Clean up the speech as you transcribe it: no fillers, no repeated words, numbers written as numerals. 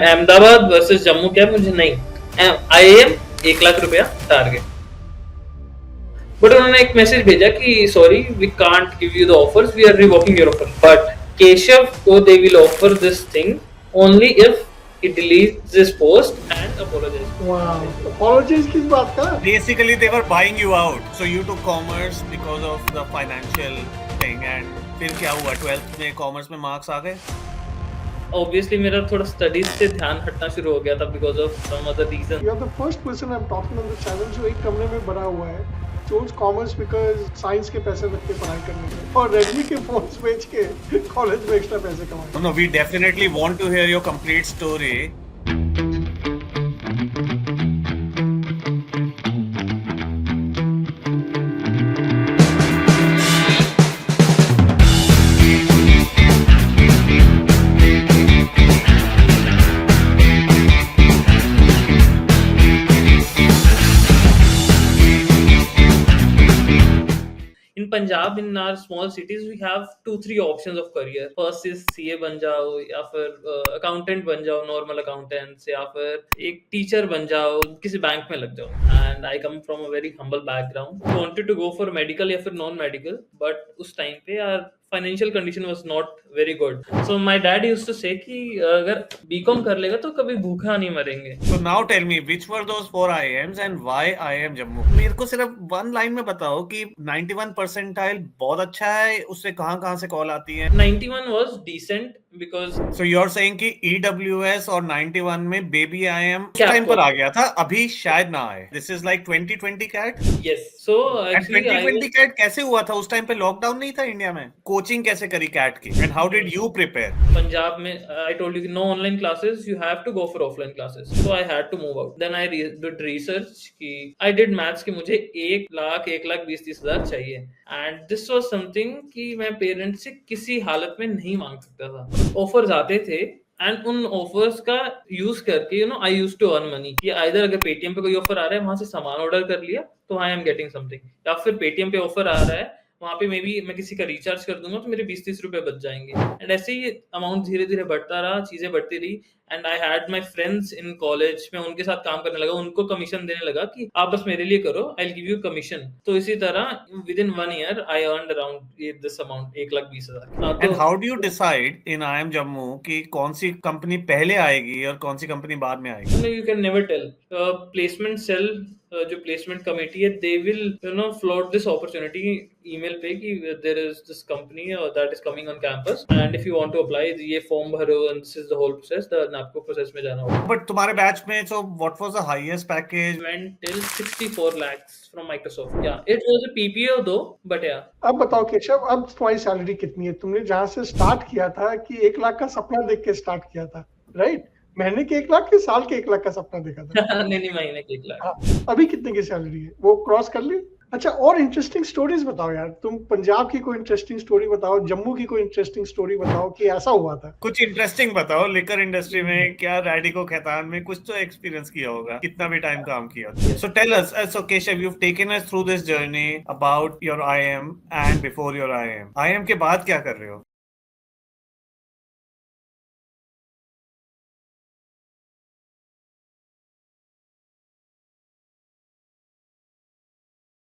Ahmedabad versus Jammu क्या मुझे नहीं, IIM 1 लाख रुपया टारगेट। बट उन्होंने एक मैसेज भेजा कि sorry we can't give you the offers, we are revoking your offer, but Keshav को they will offer this thing only if he deletes this post and apologizes. Wow. Apologies किस बात का? Basically they were buying you out, so you took commerce because of the financial thing, and फिर क्या हुआ 12th में commerce में marks आ गए? Obviously मेरा थोड़ा studies से ध्यान हटना शुरू हो गया था because of some other reason. You are the first person I'm talking on the channel जो एक कमरे में बड़ा हुआ है, chose commerce because साइंस के पैसे रख के पढ़ाई करने के, और रेडमी के फोन्स बेच के कॉलेज में एक्स्ट्रा पैसे कमाए। No, we definitely want to hear your complete story. In Punjab, in our small cities, we have 2-3 options of career. First is CA बन जाओ, या फिर accountant बन जाओ, normal accountants, या फिर एक teacher बन जाओ, किसी बैंक में लग जाओ। And I come from a very humble background. Wanted to go for medical या फिर non-medical, but उस time पे यार financial condition was not very good. So my dad used to say कि अगर BCom कर लेगा तो कभी भूखा नहीं मरेंगे। So now tell me, which were those 4 IIMs and why IIM Jammu? मेरे को सिर्फ one line में बताओ कि 91 percentile बहुत अच्छा है, उससे कहाँ से कॉल आती है? 91 was decent because So you're saying कि EWS और 91 में baby IIM उस टाइम पर आ गया था, अभी शायद ना आए। This is like 2020 CAT? yes, so And actually 2020 CAT कैसे हुआ था? उस टाइम पे लॉकडाउन नहीं था इंडिया में। कोचिंग कैसे करी CAT की? And how did you prepare? Punjab में I told you no online classes, you have to go for offline classes, so I had to move out. Then I did research कि I did maths कि मुझे 1,20,30,000 चाहिए, and this was something कि मैं parents से किसी हालत में नहीं मांग सकता था। ऑफर्स आते थे एंड उन ऑफर्स का यूज करके आई यूज टू अर्न मनी, कि आइदर अगर पेटीएम पे कोई ऑफर आ रहा है वहां से सामान ऑर्डर कर लिया तो आई एम गेटिंग समथिंग, या फिर पेटीएम पे ऑफर आ रहा है वहां पे मे बी मैं किसी का रिचार्ज कर दूंगा तो मेरे 20-30 रुपए बच जाएंगे। एंड ऐसे ही अमाउंट धीरे धीरे बढ़ता रहा, चीजें बढ़ती रही, and I had my friends in college, मैं उनके साथ काम करने लगा, उनको कमीशन देने लगा कि आप बस मेरे लिए करो, I will give you commission. तो इसी तरह with in 1 year I earned around this amount 1,20,000। And how do you decide in IIM Jammu कि कौन सी कंपनी पहले आएगी और कौन सी कंपनी बाद में आएगी? You can never tell. Placement cell जो प्लेसमेंट कमेटी है, they will float this opportunity email पे कि there is this company that is coming on campus and if you want to apply ये फॉर्म भरो and this is the whole process, the आपको process में जाना होगा। But तुम्हारे batch में so what was the highest package? Went till 64 lakhs from Microsoft. Yeah, it was a PPO though, but yeah. अब बताओ केशव, अब तुम्हारी सैलरी कितनी है? तुमने जहाँ से स्टार्ट किया था कि 1 लाख का सपना देख के स्टार्ट किया था, राइट? महीने के 1 लाख के साल के 1 लाख का सपना देखा था? नहीं महीने के 1 लाख। हाँ, अभी कितने की सैलरी है? वो क्रॉस कर ली? अच्छा, और इंटरेस्टिंग स्टोरीज बताओ यार, तुम पंजाब की कोई इंटरेस्टिंग स्टोरी बताओ, जम्मू की कोई इंटरेस्टिंग स्टोरी बताओ कि ऐसा हुआ था। कुछ इंटरेस्टिंग बताओ, लिकर इंडस्ट्री में क्या, रैडिको खैतान में कुछ तो एक्सपीरियंस किया होगा, कितना भी टाइम काम किया। So tell us, so Keshav, you have taken us through this journey about your IIM and before your IIM के बाद क्या कर रहे हो?